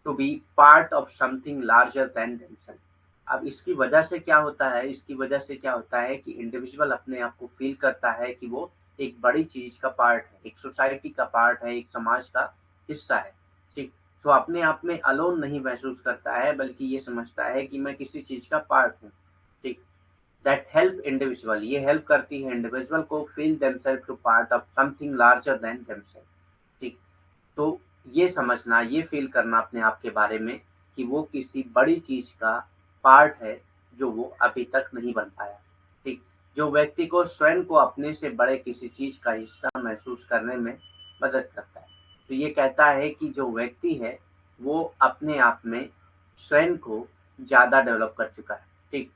S2: to be part of something larger than themselves. अब इसकी वजह से क्या होता है, इसकी वजह से क्या होता है कि इंडिविजुअल अपने आप को फील करता है कि वो एक बड़ी चीज का पार्ट है, एक सोसाइटी का पार्ट है, एक समाज का हिस्सा है। ठीक। तो अपने आप में अलोन नहीं महसूस करता है, बल्कि ये समझता है कि मैं किसी चीज का पार्ट हूँ। ठीक। दैट हेल्प इंडिविजुअल, ये हेल्प करती है इंडिविजुअल को feel themselves to part of something larger than themselves. ठीक। तो ये समझना, ये फील करना अपने आप के बारे में कि वो किसी बड़ी चीज का पार्ट है जो वो अभी तक नहीं बन पाया। ठीक। जो व्यक्ति को स्वयं को अपने से बड़े किसी चीज का हिस्सा महसूस करने में मदद करता है। तो ये कहता है कि जो व्यक्ति है वो अपने आप में स्वयं को ज्यादा डेवलप कर चुका है। ठीक।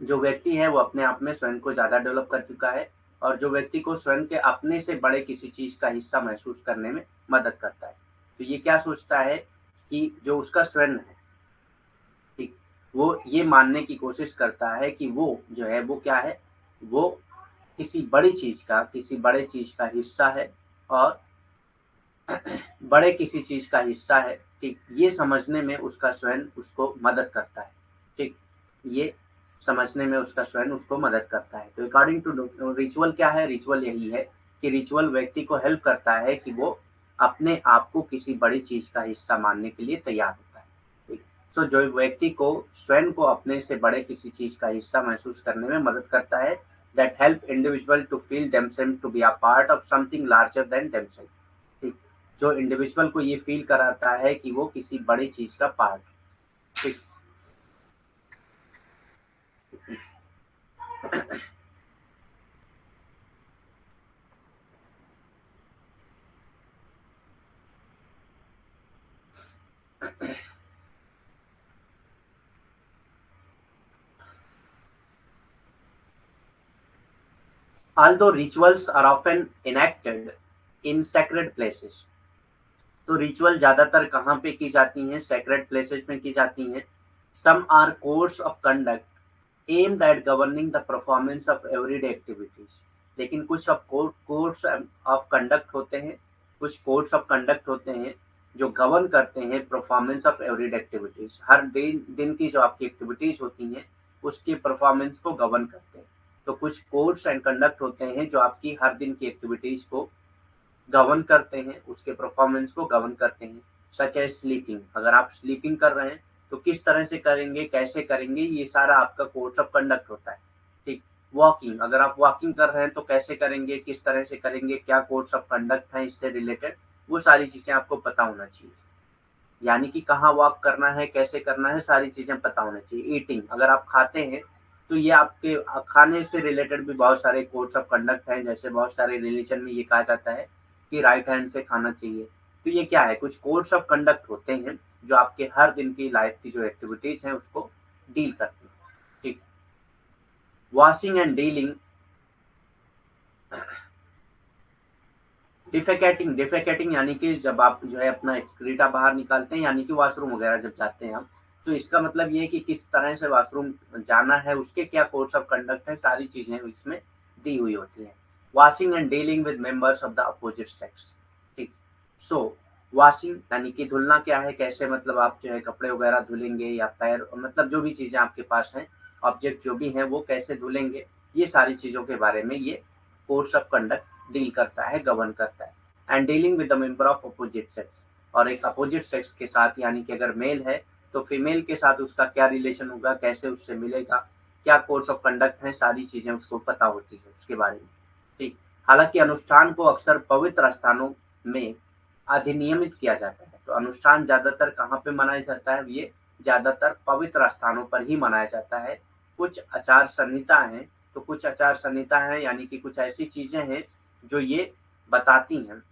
S2: जो व्यक्ति है वो अपने आप में स्वयं को ज्यादा डेवलप कर चुका है, और जो व्यक्ति को स्वयं के अपने से बड़े किसी चीज का हिस्सा महसूस करने में मदद करता है। तो ये क्या सोचता है कि जो उसका स्वयं है, ठीक, वो ये मानने की कोशिश करता है कि वो जो है वो क्या है, वो किसी बड़ी चीज का, किसी बड़े चीज का हिस्सा है और बड़े किसी चीज का हिस्सा है। ठीक। ये समझने में उसका स्वयं उसको मदद करता है। ठीक। ये समझने में उसका स्वयं उसको मदद करता है। तो अकॉर्डिंग टू रिचुअल क्या है, रिचुअल यही है कि रिचुअल व्यक्ति को हेल्प करता है कि वो अपने आप को किसी बड़ी चीज का हिस्सा मानने के लिए तैयार होता है। ठीक। तो जो व्यक्ति को स्वयं को अपने से बड़े किसी चीज का हिस्सा महसूस करने में मदद करता है, that help individual to feel themselves to be a part of something larger than themselves. ठीक। जो इंडिविजुअल को ये फील कराता है कि वो किसी बड़ी चीज का पार्ट। ठीक। Although rituals are often enacted in sacred places, तो रिचुअल ज्यादातर कहाँ पे की जाती हैं, सेक्रेड प्लेसेस में की जाती हैं। Some are course of conduct aimed at governing the performance of everyday activities. लेकिन कुछ कोर्स ऑफ कंडक्ट होते हैं, कुछ कोर्स ऑफ कंडक्ट होते हैं जो गवर्न करते हैं परफॉर्मेंस ऑफ एवरीडे एक्टिविटीज। हर दिन की जो आपकी एक्टिविटीज होती हैं उसकी परफॉर्मेंस को गवर्न करते हैं। तो कुछ कोर्स एंड कंडक्ट होते हैं जो आपकी हर दिन की एक्टिविटीज को गवर्न करते हैं, उसके परफॉर्मेंस को गवर्न करते हैं। सच एज स्लीपिंग, अगर आप स्लीपिंग कर रहे हैं तो किस तरह से करेंगे, कैसे करेंगे, ये सारा आपका कोर्स ऑफ कंडक्ट होता है। ठीक। वॉकिंग, अगर आप वॉकिंग कर रहे हैं तो कैसे करेंगे, किस तरह से करेंगे, क्या कोर्स ऑफ कंडक्ट है इससे रिलेटेड, वो सारी चीजें आपको पता होना चाहिए। यानी कि कहाँ वॉक करना है, कैसे करना है, सारी चीजें पता होनी चाहिए। ईटिंग, अगर आप खाते हैं तो ये आपके खाने से रिलेटेड भी बहुत सारे कोड्स ऑफ कंडक्ट हैं, जैसे बहुत सारे रिलीजन में ये कहा जाता है कि राइट हैंड से खाना चाहिए। तो ये क्या है, कुछ कोड्स ऑफ कंडक्ट होते हैं जो आपके हर दिन की लाइफ की जो एक्टिविटीज हैं उसको डील करती हैं। ठीक। वॉशिंग एंड डीलिंग, डिफेकेटिंग, डिफेकेटिंग यानी कि जब आप जो है अपना एक्सक्रीटा बाहर निकालते हैं, यानी कि वॉशरूम वगैरह जब जाते हैं आप, तो इसका मतलब ये है कि किस तरह से वॉशरूम जाना है, उसके क्या कोर्स ऑफ कंडक्ट है, सारी चीजें इसमें दी हुई होती हैं। Washing and dealing with members of the opposite sex. ठीक। सो वॉशिंग यानी कि धुलना क्या है, कैसे, मतलब आप जो है कपड़े वगैरह धुलेंगे या पैर, मतलब जो भी चीजें आपके पास हैं, ऑब्जेक्ट जो भी हैं वो कैसे धुलेंगे, ये सारी चीजों के बारे में ये कोर्स ऑफ कंडक्ट डील करता है, गवर्न करता है। And dealing with the member of opposite sex, और एक अपोजिट सेक्स के साथ, यानी कि अगर मेल है तो फीमेल के साथ उसका क्या रिलेशन होगा, कैसे उससे मिलेगा, क्या कोर्स ऑफ कंडक्ट है, सारी चीजें उसको पता होती है उसके बारे में। ठीक। हालांकि अनुष्ठान को अक्सर पवित्र स्थानों में अधिनियमित किया जाता है, तो अनुष्ठान ज्यादातर कहाँ पे मनाया जाता है, ये ज्यादातर पवित्र स्थानों पर ही मनाया जाता है। कुछ आचार संहिता है, तो कुछ आचार संहिता है यानी कि कुछ ऐसी चीजें हैं जो ये बताती हैं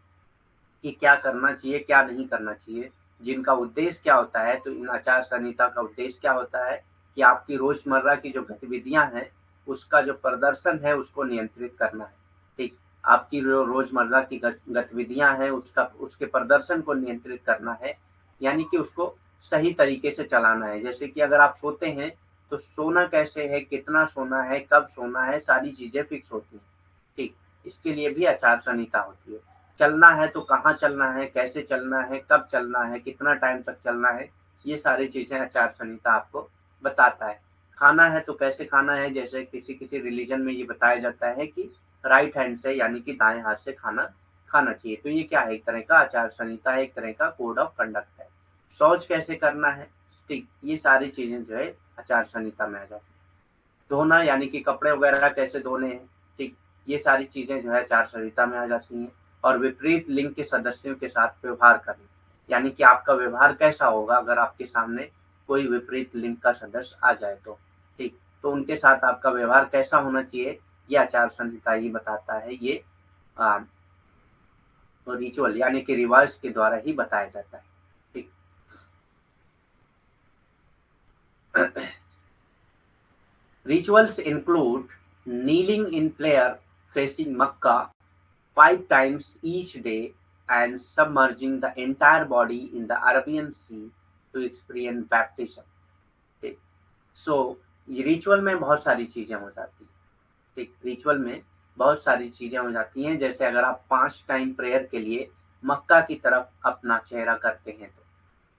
S2: कि क्या करना चाहिए, क्या नहीं करना चाहिए, जिनका उद्देश्य क्या होता है। तो इन आचार संहिता का उद्देश्य क्या होता है कि आपकी रोजमर्रा की जो गतिविधियां हैं उसका जो प्रदर्शन है उसको नियंत्रित करना है। ठीक। आपकी जो रोजमर्रा की गतिविधियां हैं उसका, उसके प्रदर्शन को नियंत्रित करना है, यानी कि उसको सही तरीके से चलाना है। जैसे कि अगर आप सोते हैं तो सोना कैसे है, कितना सोना है, कब सोना है, सारी चीजें फिक्स होती हैं। ठीक। इसके लिए भी आचार संहिता होती है। चलना है तो कहाँ चलना है, कैसे चलना है, कब चलना है, कितना टाइम तक चलना है, ये सारी चीजें आचार संहिता आपको बताता है। खाना है तो कैसे खाना है, जैसे किसी किसी रिलीजन में ये बताया जाता है कि राइट हैंड से यानी कि दाएं हाथ से खाना खाना चाहिए। तो ये क्या है, एक तरह का आचार संहिता है, एक तरह का कोड ऑफ कंडक्ट है। शौच कैसे करना है, ठीक, ये सारी चीजें जो है आचार संहिता में आ जाती है। धोना यानी कि कपड़े वगैरह कैसे धोने हैं, ठीक, ये सारी चीजें जो है आचार संहिता में आ जाती हैं। और विपरीत लिंग के सदस्यों के साथ व्यवहार करना, यानी कि आपका व्यवहार कैसा होगा अगर आपके सामने कोई विपरीत लिंग का सदस्य आ जाए तो। ठीक। तो उनके साथ आपका व्यवहार कैसा होना चाहिए, ये आचार संहिता ही बताता है। ये रिचुअल यानी कि रिवाज के द्वारा ही बताया जाता है। ठीक। Rituals include kneeling in prayer facing Makkah 5 times each day and submerging the entire body in the Arabian Sea to experience baptism. ठीक। सो ये रिचुअल में बहुत सारी चीजें हो जाती हैं। ठीक। रिचुअल में बहुत सारी चीजें हो जाती हैं, जैसे अगर आप 5 टाइम प्रेयर के लिए मक्का की तरफ अपना चेहरा करते हैं तो,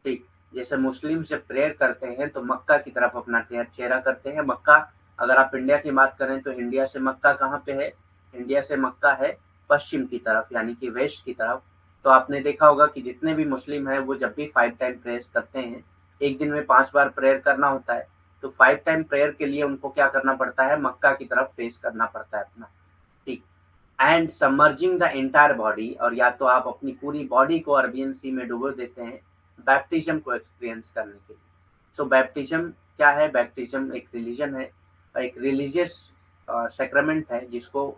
S2: ठीक, जैसे मुस्लिम जब प्रेयर करते हैं तो मक्का की तरफ अपना चेहरा करते हैं। मक्का, अगर आप इंडिया की बात करें तो इंडिया से मक्का कहाँ पे है, इंडिया से मक्का है पश्चिम की तरफ यानी कि वेस्ट की तरफ। तो आपने देखा होगा कि जितने भी मुस्लिम हैं वो जब भी 5 टाइम प्रेयर करते हैं, एक दिन में 5 बार प्रेयर करना होता है, तो 5 टाइम प्रेयर के लिए उनको क्या करना पड़ता है, मक्का की तरफ फेस करना पड़ता है अपना। ठीक। And submerging the entire body, और या तो आप अपनी पूरी बॉडी को अरबियन सी में डुबो देते हैं बैप्टिज्म को एक्सपीरियंस करने के लिए। सो बैप्टिज्म क्या है, बैप्टिज्म एक रिलीजन है, एक रिलीजियस सेक्रेमेंट है जिसको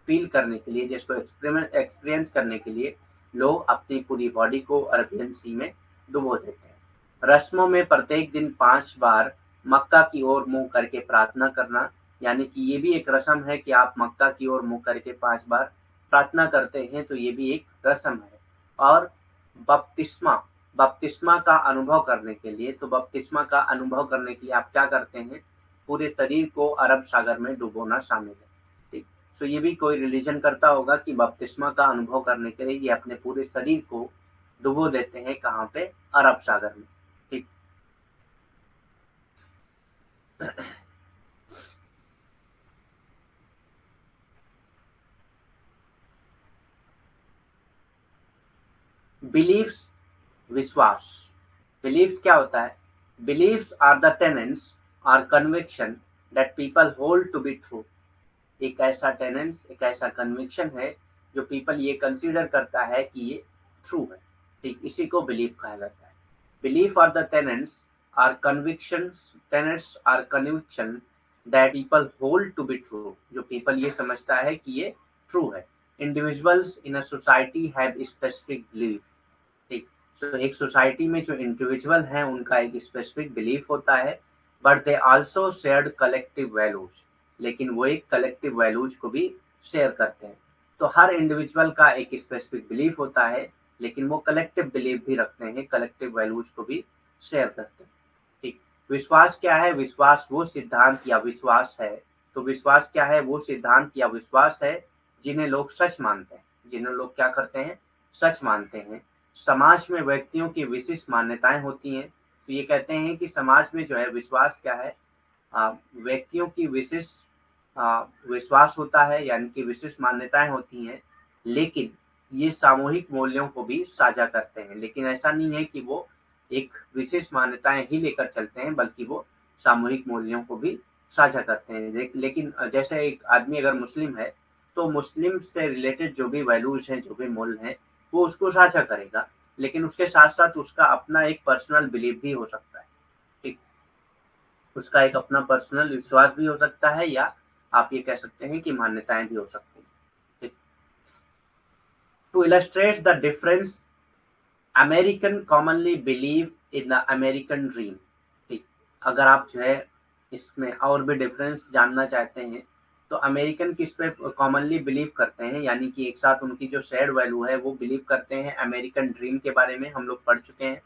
S2: फील करने के लिए, जिसको एक्सपीरियंस करने के लिए लोग अपनी पूरी बॉडी को अरबियन सी में डुबो देते हैं। रस्मों में प्रत्येक दिन 5 बार मक्का की ओर मुंह करके प्रार्थना करना, यानी कि ये भी एक रस्म है कि आप मक्का की ओर मुंह करके 5 बार प्रार्थना करते हैं, तो ये भी एक रस्म है। और बपतिस्मा, बपतिस्मा का अनुभव करने के लिए, तो बपतिस्मा का अनुभव करने के लिए आप क्या करते हैं, पूरे शरीर को अरब सागर में डुबोना शामिल है। ठीक। तो ये भी कोई रिलीजन करता होगा कि बपतिस्मा का अनुभव करने के लिए ये अपने पूरे शरीर को डुबो देते हैं कहाँ पे, अरब सागर में। ठीक। बिलीव्स, विश्वास, बिलीव्स क्या होता है, beliefs are the tenets or conviction that people hold to be true. एक ऐसा टेनेंस, एक ऐसा कन्विक्शन है जो पीपल ये कंसीडर करता है कि ये ट्रू है। ठीक, इसी को बिलीव कहा जाता है। Belief are the tenets are convictions, tenets are conviction that people hold to be true. जो people ये समझता है कि ये true है. Individuals in a society have specific belief. ठीक, so एक सोसाइटी में जो इंडिविजुअल हैं उनका एक स्पेसिफिक बिलीफ होता है, but they also shared collective values, लेकिन वो एक कलेक्टिव वैल्यूज को भी शेयर करते हैं. तो हर इंडिविजुअल का एक स्पेसिफिक बिलीफ होता है, लेकिन वो कलेक्टिव बिलीफ भी रखते हैं, कलेक्टिव वैल्यूज को भी शेयर करते हैं. ठीक, विश्वास क्या है? विश्वास वो सिद्धांत या विश्वास है, तो विश्वास क्या है? वो सिद्धांत या विश्वास है जिन्हें लोग सच मानते हैं, जिन्हें लोग क्या करते हैं? सच मानते हैं. समाज में व्यक्तियों की विशिष्ट मान्यताएं होती हैं, तो ये कहते हैं कि समाज में जो है विश्वास क्या है? व्यक्तियों की विशिष्ट विश्वास होता है, यानी कि विशिष्ट मान्यताएं होती हैं, लेकिन ये सामूहिक मूल्यों को भी साझा करते हैं. लेकिन ऐसा नहीं है कि वो एक विशेष मान्यताएं ही लेकर चलते हैं, बल्कि वो सामूहिक मूल्यों को भी साझा करते हैं. लेकिन जैसे एक आदमी अगर मुस्लिम है, तो मुस्लिम से रिलेटेड जो भी वैल्यूज हैं, जो भी मूल्य हैं, वो उसको साझा करेगा, लेकिन उसके साथ साथ उसका अपना एक पर्सनल बिलीफ भी हो सकता है. ठीक, उसका एक अपना पर्सनल विश्वास भी हो सकता है, या आप ये कह सकते हैं कि मान्यताएं भी हो सकती हैं. ठीक, to illustrate the difference, American commonly believe in the American dream. ठीक, अगर आप जो है इसमें और भी डिफरेंस जानना चाहते हैं, तो अमेरिकन किस पे कॉमनली बिलीव करते हैं, यानी कि एक साथ उनकी जो शेयर्ड वैल्यू है वो बिलीव करते हैं अमेरिकन ड्रीम के बारे में. हम लोग पढ़ चुके हैं.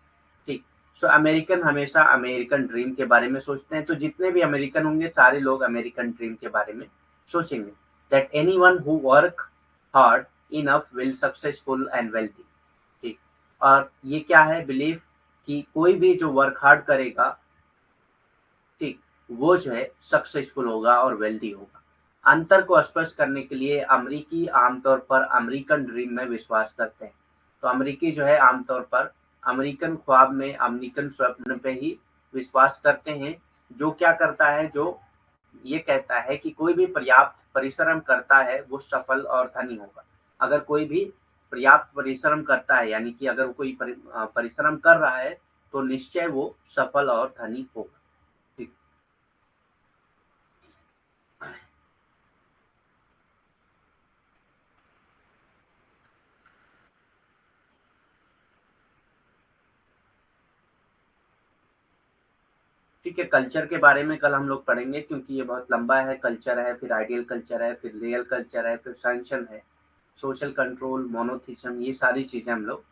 S2: ठीक, सो अमेरिकन हमेशा अमेरिकन ड्रीम के बारे में सोचते हैं. तो जितने भी अमेरिकन होंगे सारे लोग अमेरिकन ड्रीम के बारे में सोचेंगे. That anyone who work hard enough will successful and wealthy. ठीक, और ये क्या है? बिलीफ कि कोई भी जो वर्क हार्ड करेगा, ठीक, वो जो है सक्सेसफुल होगा और वेल्दी होगा. अंतर को स्पष्ट करने के लिए अमेरिकी आमतौर पर अमेरिकन ड्रीम में विश्वास करते हैं. तो अमेरिकी जो है आमतौर पर अमेरिकन ख्वाब में, अमेरिकन स्वप्न पे ही विश्वास करते हैं, जो क्या करता है? जो ये कहता है कि कोई भी पर्याप्त परिश्रम करता है वो सफल और धनी होगा. अगर कोई भी पर्याप्त परिश्रम करता है, यानी कि अगर कोई परिश्रम कर रहा है, तो निश्चय वो सफल और धनी होगा. ठीक, ठीक है. कल्चर के बारे में कल हम लोग पढ़ेंगे, क्योंकि ये बहुत लंबा है. कल्चर है, फिर आइडियल कल्चर है, फिर रियल कल्चर है, फिर सैंक्शन है, सोशल कंट्रोल, मोनोथिज्म, ये सारी चीजें हम लोग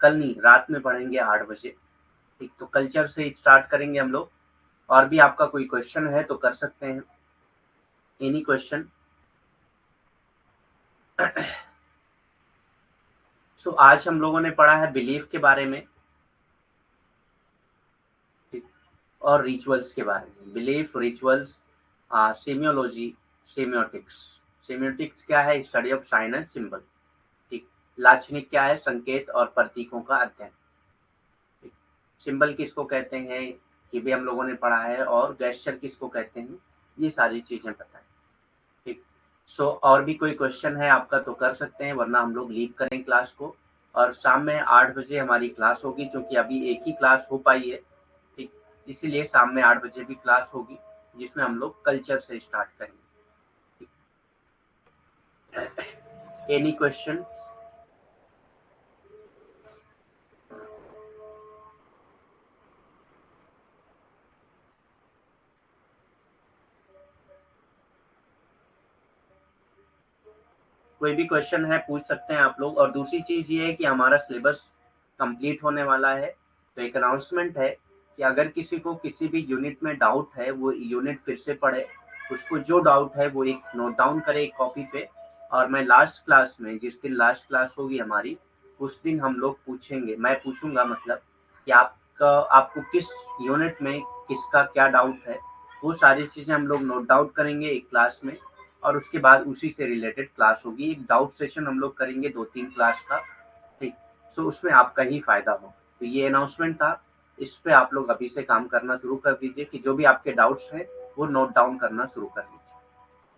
S2: कल नहीं, रात में पढ़ेंगे 8 बजे. ठीक, तो कल्चर से स्टार्ट करेंगे हम लोग. और भी आपका कोई क्वेश्चन है तो कर सकते हैं. Any question? सो आज हम लोगों ने पढ़ा है बिलीफ के बारे में, ठीक, और रिचुअल्स के बारे में. Belief, rituals, semiology, semiotics. Semiotics क्या है? Study of sign and symbol. ठीक, लाक्षणिक क्या है? संकेत और प्रतीकों का अध्ययन. ठीक, सिंबल किसको कहते हैं ये भी हम लोगों ने पढ़ा है, और गेस्चर किसको कहते हैं, ये सारी चीजें पता है. ठीक, सो और भी कोई क्वेश्चन है आपका तो कर सकते हैं, वरना हम लोग लीव करें क्लास को. और शाम में 8 बजे हमारी क्लास होगी, क्योंकि अभी एक ही क्लास हो पाई है. ठीक, इसीलिए शाम में 8 बजे भी क्लास होगी, जिसमें हम लोग कल्चर से स्टार्ट करेंगे. Any question? कोई भी क्वेश्चन है पूछ सकते हैं आप लोग. और दूसरी चीज ये है कि हमारा सिलेबस कंप्लीट होने वाला है, तो एक अनाउंसमेंट है कि अगर किसी को किसी भी यूनिट में डाउट है, वो यूनिट फिर से पढ़े. उसको जो डाउट है वो एक नोट डाउन करे एक कॉपी पे, और मैं लास्ट क्लास में, जिस दिन लास्ट क्लास होगी हमारी, उस दिन हम लोग पूछेंगे, मैं पूछूंगा मतलब, कि आपको किस यूनिट में किसका क्या डाउट है. वो सारी चीजें हम लोग नोट डाउन करेंगे एक क्लास में, और उसके बाद उसी से रिलेटेड क्लास होगी. एक डाउट सेशन हम लोग करेंगे 2-3 क्लास का. ठीक, सो उसमें आपका ही फायदा हो. तो ये अनाउंसमेंट था, इस पे आप लोग अभी से काम करना शुरू कर दीजिए, कि जो भी आपके डाउट्स हैं वो नोट डाउन करना शुरू कर दीजिए.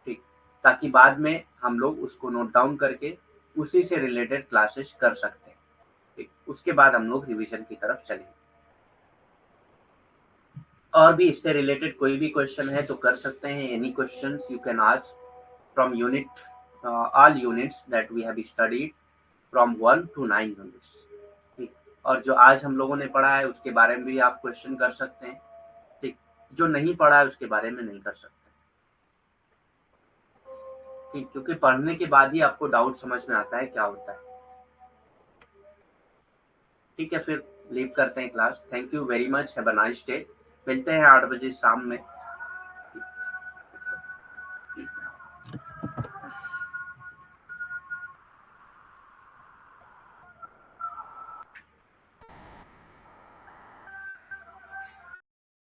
S2: ठीक, ताकि बाद में हम लोग उसको नोट डाउन करके उसी से रिलेटेड क्लासेस कर सकते हैं. ठीक, उसके बाद हम लोग रिवीजन की तरफ चलेंगे. और भी इससे रिलेटेड कोई भी क्वेश्चन है तो कर सकते हैं। Any questions you can ask from unit all units that we have studied from 1 to 9 units. ठीक, और जो आज हम लोगों ने पढ़ा है उसके बारे में भी आप क्वेश्चन कर सकते हैं। ठीक, जो नहीं पढ़ा है उसके बारे में नहीं कर सकते। ठीक, क्योंकि पढ़ने के बाद ही आपको डाउट समझ में आता है क्या होता है। ठीक है, फिर लीव करते हैं class. Thank you very much, have a nice day. मिलते हैं 8 बजे शाम में।